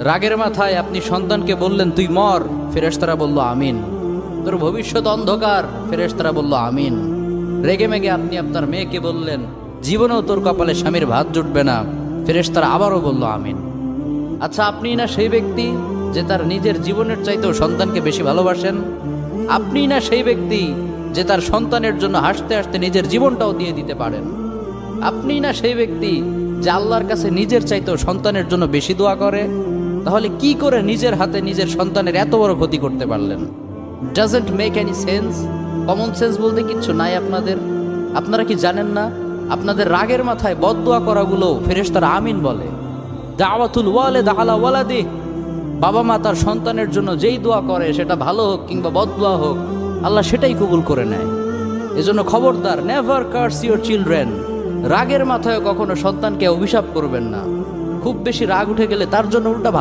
রাগের মাথায় আপনি সন্তানকে বললেন তুই মর, ফেরেশতারা বলল আমিন। তোর ভবিষ্যৎ অন্ধকার, ফেরেশতারা বলল আমিন। রেগে মেগে আপনি আপনার মেয়েকে বললেন জীবনেও তোর কপালে স্বামীর ভাত জুটবে না, ফেরেশতারা আবারও বলল আমিন। আচ্ছা, আপনি না সেই ব্যক্তি যে তার নিজের জীবনের চাইতেও সন্তানকে বেশি ভালোবাসেন? আপনি না সেই ব্যক্তি যে তার সন্তানের জন্য হাসতে হাসতে নিজের জীবনটাও দিয়ে দিতে পারেন? আপনি না সেই ব্যক্তি যে আল্লাহর কাছে নিজের চাইতেও সন্তানের জন্য বেশি দোয়া করে? তাহলে কি করে নিজের হাতে নিজের সন্তানের এত বড় ক্ষতি করতে পারলেন? Doesn't make any sense. Common sense বলতে কিচ্ছু নাই আপনাদের? আপনারা কি জানেন না আপনাদের রাগের মাথায় বদদোয়া করাগুলো ফেরেশতারা আমিন বলে? দাওয়াতুল ওয়ালিদ আলা ওয়ালাদি, বাবা মা তার সন্তানের জন্য যেই দোয়া করে সেটা ভালো হোক কিংবা বদদোয়া হোক, আল্লাহ সেটাই কবুল করে নেয়। এজন্য খবরদার, নেভার কার্স ইউর চিলড্রেন। রাগের মাথায় কখনো সন্তানকে অভিশাপ করবেন না। খুব বেশি রাগ উঠে গেলে তার জন্য উল্টা ভালো